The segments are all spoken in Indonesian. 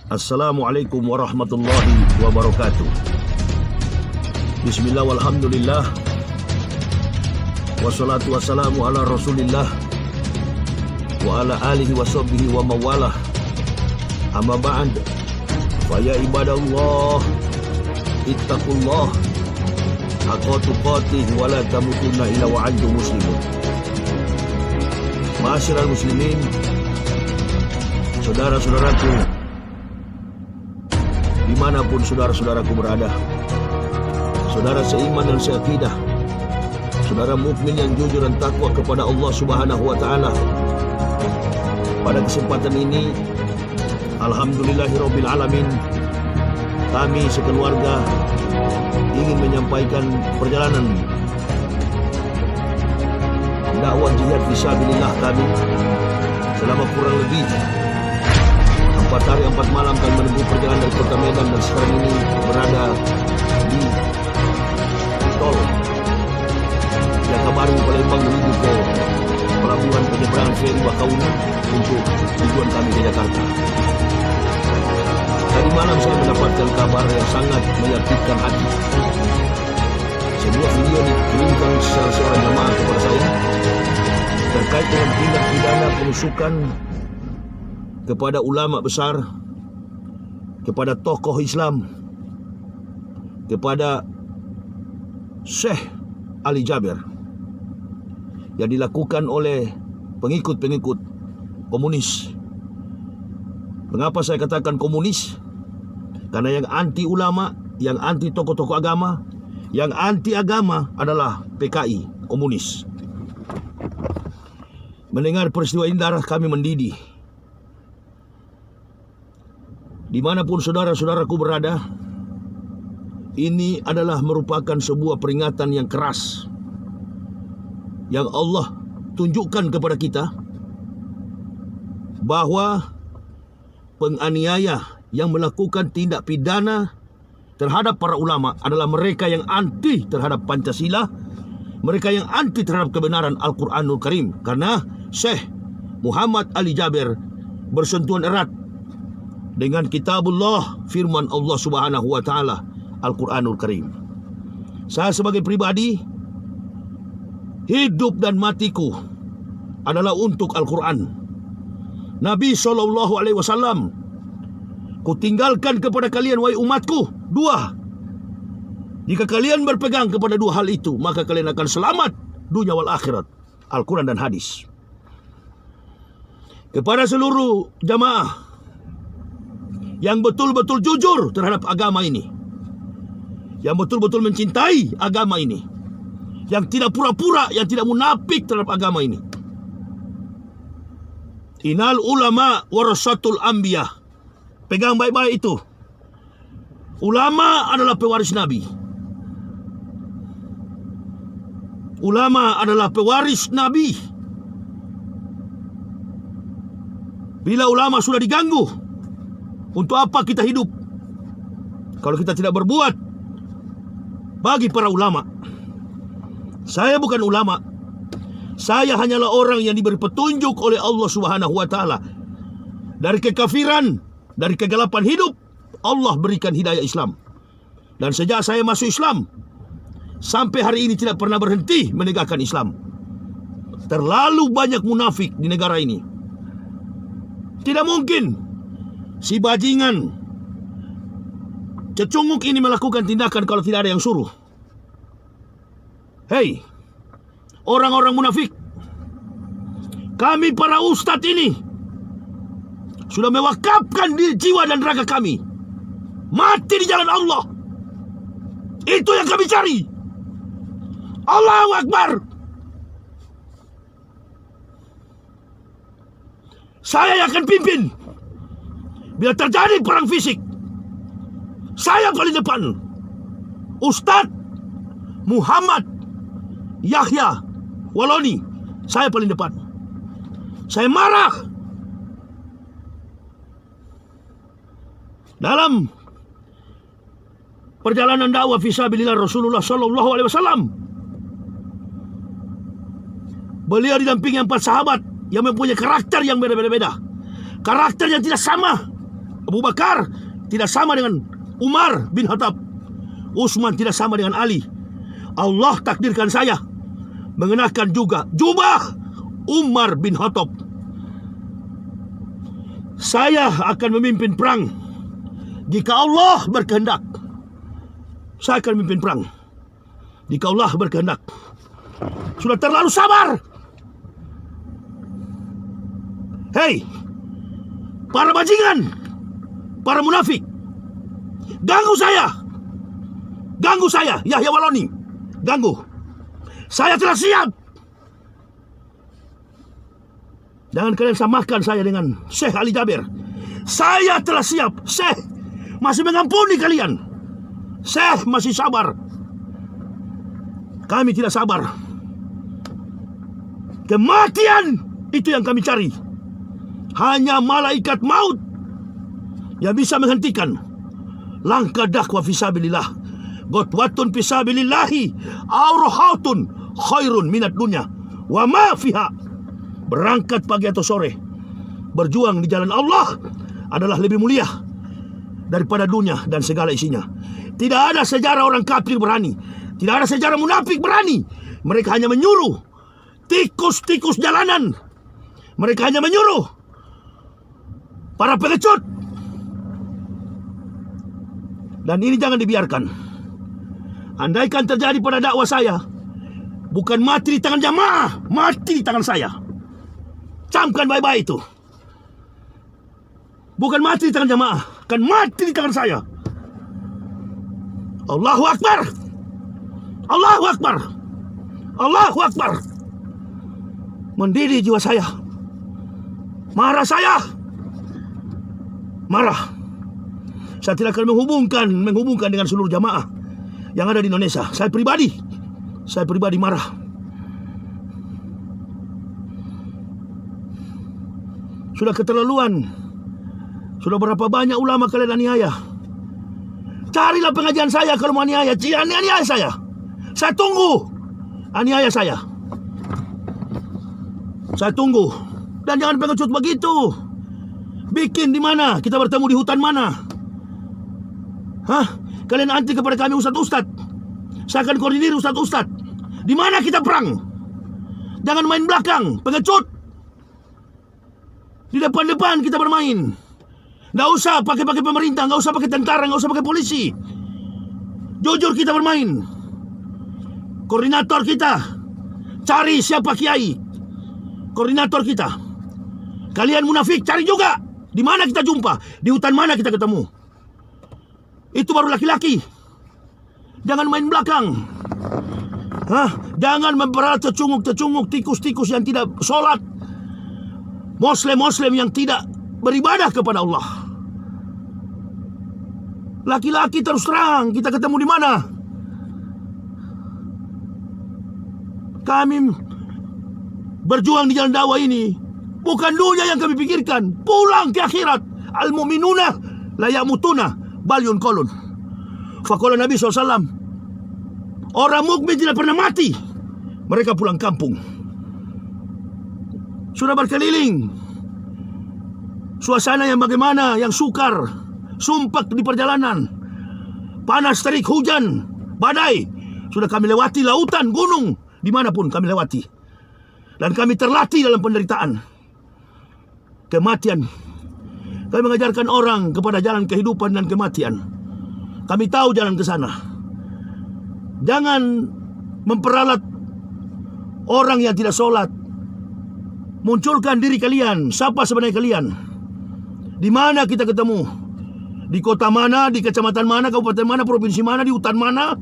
Assalamualaikum warahmatullahi wabarakatuh. Bismillah walhamdulillah, wassalatu wassalamu ala rasulillah wa ala alihi wa sahbihi wa mawalah. Amma ba'd, fa ya ibadallah ittaqullah haqqa tuqatih wa la tamutunna illa wa antum muslimun. Ma'asyiral muslimin, saudara-saudaraku dimanapun saudara-saudaraku berada, saudara seiman dan seakidah, saudara mukmin yang jujur dan takwa kepada Allah Subhanahu wa taala. Pada kesempatan ini, alhamdulillahirabbil alamin, kami sekeluarga ingin menyampaikan perjalanan dakwah jihad fisabilillah kami selama kurang lebih 4 hari 4 malam kami menempuh perjalanan dari kota Medan dan sekarang ini berada di tol Jakabaring Palembang menuju ke pelabuhan penyeberangan feri Bakauni untuk tujuan kami ke Jakarta. Tadi malam saya mendapatkan kabar yang sangat menyakitkan hati. Sebuah video dikirimkan salah seorang jamaah kepada saya terkait dengan tindak pidana penusukan kepada ulama besar, kepada tokoh Islam, kepada Syekh Ali Jaber yang dilakukan oleh pengikut-pengikut komunis. Mengapa saya katakan komunis? Karena yang anti ulama, yang anti tokoh-tokoh agama, yang anti agama adalah PKI, komunis. Mendengar peristiwa ini darah kami mendidih. Dimanapun saudara-saudaraku berada, ini adalah merupakan sebuah peringatan yang keras yang Allah tunjukkan kepada kita bahwa penganiaya yang melakukan tindak pidana terhadap para ulama adalah mereka yang anti terhadap Pancasila, mereka yang anti terhadap kebenaran Al-Quranul Karim. Karena Syekh Muhammad Ali Jaber bersentuhan erat dengan kitabullah, firman Allah Subhanahu wa taala, Al-Quranul Karim. Saya sebagai pribadi, hidup dan matiku adalah untuk Al-Quran. Nabi SAW, kutinggalkan kepada kalian wahai umatku 2. Jika kalian berpegang kepada 2 hal itu, maka kalian akan selamat dunia wal akhirat. Al-Quran dan hadis. Kepada seluruh jamaah yang betul-betul jujur terhadap agama ini, yang betul-betul mencintai agama ini, yang tidak pura-pura, yang tidak munafik terhadap agama ini. Innal ulama warasatul anbiya. Pegang baik-baik itu. Ulama adalah pewaris Nabi. Ulama adalah pewaris Nabi. Bila ulama sudah diganggu, untuk apa kita hidup kalau kita tidak berbuat bagi para ulama? Saya bukan ulama. Saya hanyalah orang yang diberi petunjuk oleh Allah Subhanahu wa taala. Dari kekafiran, dari kegelapan hidup, Allah berikan hidayah Islam. Dan sejak saya masuk Islam sampai hari ini tidak pernah berhenti menegakkan Islam. Terlalu banyak munafik di negara ini. Tidak mungkin si bajingan cecunguk ini melakukan tindakan kalau tidak ada yang suruh. Hei, orang-orang munafik, kami para ustadz ini sudah mewakafkan diri, jiwa dan raga kami mati di jalan Allah. Itu yang kami cari. Allahu Akbar. Saya yang akan pimpin. Bila terjadi perang fisik, saya paling depan. Ustadz Muhammad Yahya Waloni, saya paling depan. Saya marah dalam perjalanan dakwah fisabilillah Rasulullah sallallahu alaihi wasallam. Beliau didampingi 4 sahabat yang mempunyai karakter yang berbeda-beda, karakter yang tidak sama, Abu Bakar tidak sama dengan Umar bin Khattab. Utsman tidak sama dengan Ali. Allah takdirkan saya mengenakan juga jubah Umar bin Khattab. Saya akan memimpin perang jika Allah berkehendak. Saya akan memimpin perang jika Allah berkehendak. Sudah terlalu sabar. Hei, para bajingan, para munafik, ganggu saya, Yahya Waloni, ganggu. Saya telah siap. Jangan kalian samakan saya dengan Syekh Ali Jabir. Saya telah siap. Syekh masih mengampuni kalian. Syekh masih sabar. Kami tidak sabar. Kematian itu yang kami cari. Hanya malaikat maut yang bisa menghentikan langkah dakwah fisabilillah. Gotwatun fisabilillahi aurohautun khairun minat dunya wa ma fiha. Berangkat pagi atau sore, berjuang di jalan Allah adalah lebih mulia daripada dunia dan segala isinya. Tidak ada sejarah orang kafir berani, tidak ada sejarah munafik berani. Mereka hanya menyuruh tikus-tikus jalanan. Mereka hanya menyuruh para pengecut. Dan ini jangan dibiarkan. Andaikan terjadi pada dakwah saya, bukan mati di tangan jamaah, mati di tangan saya. Camkan baik-baik itu. Bukan mati di tangan jamaah, akan mati di tangan saya. Allahu Akbar. Allahu Akbar. Allahu Akbar. Mendidih jiwa saya. Marah saya. Marah. Saya tidak akan menghubungkan dengan seluruh jamaah yang ada di Indonesia. Saya pribadi marah. Sudah keterlaluan. Sudah berapa banyak ulama kalian aniaya. Carilah pengajian saya kalau mau aniaya. Aniaya saya. Saya tunggu aniaya saya. Saya tunggu. Dan jangan pengecut begitu. Bikin di mana? Kita bertemu di hutan mana? Hah? Kalian anti kepada kami ustadz-ustadz. Saya akan koordinir ustadz-ustadz. Di mana kita perang? Jangan main belakang, pengecut. Di depan-depan kita bermain. Nggak usah pakai pemerintah, nggak usah pakai tentara, nggak usah pakai polisi. Jujur kita bermain. Koordinator kita, cari siapa kiai. Koordinator kita. Kalian munafik, cari juga. Di mana kita jumpa? Di hutan mana kita ketemu? Itu baru laki-laki. Jangan main belakang. Jangan memperalat tecunguk-tecunguk, tikus-tikus yang tidak sholat. Muslim-muslim yang tidak beribadah kepada Allah. Laki-laki terus terang, kita ketemu di mana? Kami berjuang di jalan dakwah ini. Bukan dunia yang kami pikirkan. Pulang ke akhirat. Al-mu'minuna la yamutuna bal yunqalun. Faqala Nabi SAW, orang mukmin tidak pernah mati. Mereka pulang kampung. Sudah berkeliling. Suasana yang bagaimana? Yang sukar, sumpak di perjalanan. Panas terik, hujan, badai. Sudah kami lewati lautan, gunung, dimanapun kami lewati. Dan kami terlatih dalam penderitaan. Kematian. Kami mengajarkan orang kepada jalan kehidupan dan kematian. Kami tahu jalan ke sana. Jangan memperalat orang yang tidak sholat. Munculkan diri kalian. Siapa sebenarnya kalian? Di mana kita ketemu? Di kota mana? Di kecamatan mana? Kabupaten mana? Provinsi mana? Di hutan mana?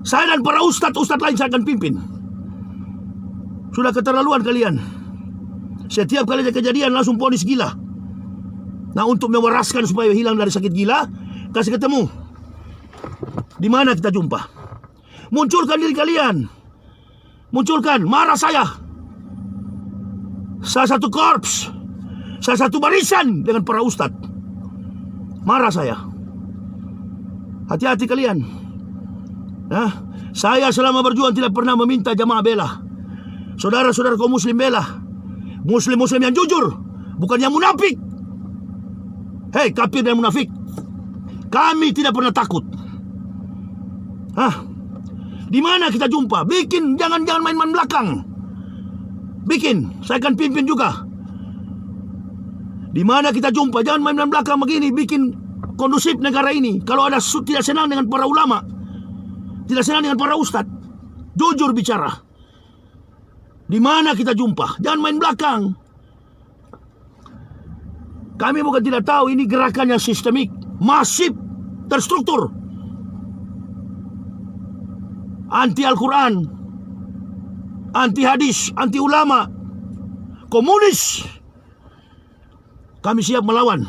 Saya dan para ustadz lain saya akan pimpin. Sudah keterlaluan kalian. Setiap kali ada kejadian langsung vonis gila. Nah, untuk mewaraskan supaya hilang dari sakit gila, kasih ketemu. Di mana kita jumpa? Munculkan diri kalian. Munculkan. Marah saya. Saya satu korps, saya satu barisan dengan para ustadz. Marah saya. Hati-hati kalian. Saya selama berjuang tidak pernah meminta jamaah bela. Saudara-saudara kaum muslim bela. Muslim-muslim yang jujur, bukan yang munafik. Hei kafir dan munafik, kami tidak pernah takut. Di mana kita jumpa? Bikin, jangan main-main belakang. Bikin, saya akan pimpin juga. Di mana kita jumpa? Jangan main-main belakang begini. Bikin kondusif negara ini. Kalau ada tidak senang dengan para ulama, tidak senang dengan para ustadz, jujur bicara. Di mana kita jumpa? Jangan main belakang. Kami bukan tidak tahu, ini gerakan yang sistemik, masif, terstruktur. Anti Al-Quran, anti hadis, anti ulama, komunis. Kami siap melawan.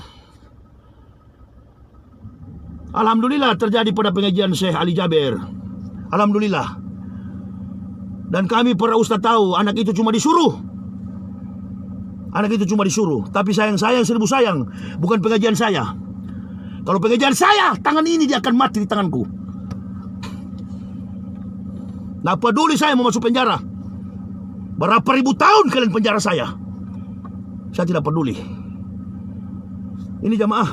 Alhamdulillah terjadi pada pengajian Syekh Ali Jaber. Alhamdulillah. Dan kami para ustaz tahu anak itu cuma disuruh. Anak itu cuma disuruh. Tapi sayang seribu sayang, bukan pengajian saya. Kalau pengajian saya, tangan ini dia akan mati di tanganku. Nggak peduli saya mau masuk penjara. Berapa ribu tahun kalian penjara saya tidak peduli. Ini jamaah,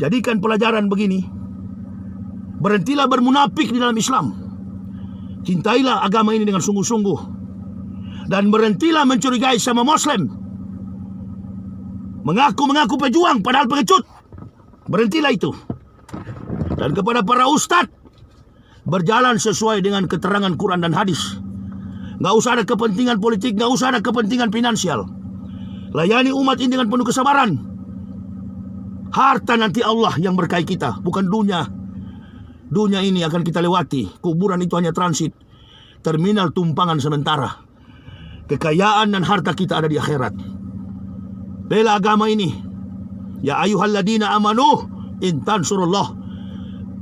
jadikan pelajaran begini. Berhentilah bermunafik di dalam Islam. Cintailah agama ini dengan sungguh-sungguh. Dan berhentilah mencurigai sama Muslim. Mengaku pejuang padahal pengecut. Berhentilah itu. Dan kepada para ustadz, berjalan sesuai dengan keterangan Quran dan hadis. Nggak usah ada kepentingan politik, nggak usah ada kepentingan finansial. Layani umat ini dengan penuh kesabaran. Harta nanti Allah yang berkahi kita, bukan dunia. Dunia ini akan kita lewati. Kuburan itu hanya transit, terminal tumpangan sementara. Kekayaan dan harta kita ada di akhirat. Bela agama ini. Ya ayyuhalladzina amanu in tansurullah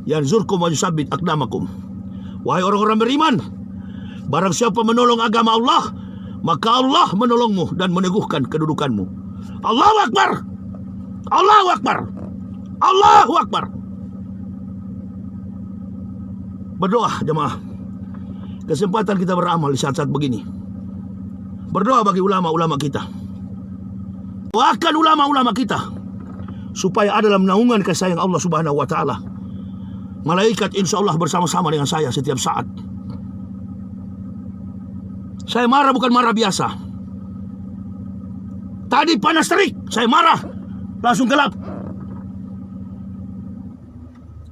yanzurkum wa yusabbit aqdamakum. Wahai orang-orang beriman, barang siapa menolong agama Allah, maka Allah menolongmu dan meneguhkan kedudukanmu. Allahu Akbar. Allahu Akbar. Allahu Akbar. Berdoa jemaah. Kesempatan kita beramal di saat-saat begini. Berdoa bagi ulama-ulama kita. Doakan ulama-ulama kita supaya ada dalam naungan kasih sayang Allah Subhanahu wa taala. Malaikat insya Allah bersama-sama dengan saya setiap saat. Saya marah bukan marah biasa. Tadi panas terik, saya marah, langsung gelap.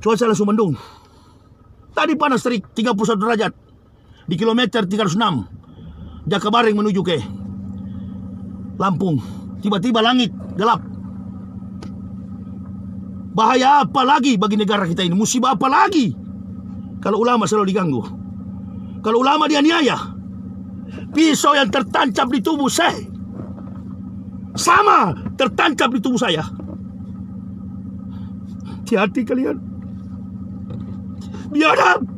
Cuaca langsung mendung. Tadi panas terik, 31 derajat. Di kilometer 306, Jakabaring menuju ke Lampung. Tiba-tiba langit gelap. Bahaya apa lagi bagi negara kita ini? Musibah apa lagi kalau ulama selalu diganggu? Kalau ulama dianiaya, pisau yang tertancap di tubuh saya sama tertancap di tubuh saya. Hati-hati kalian. Biadab.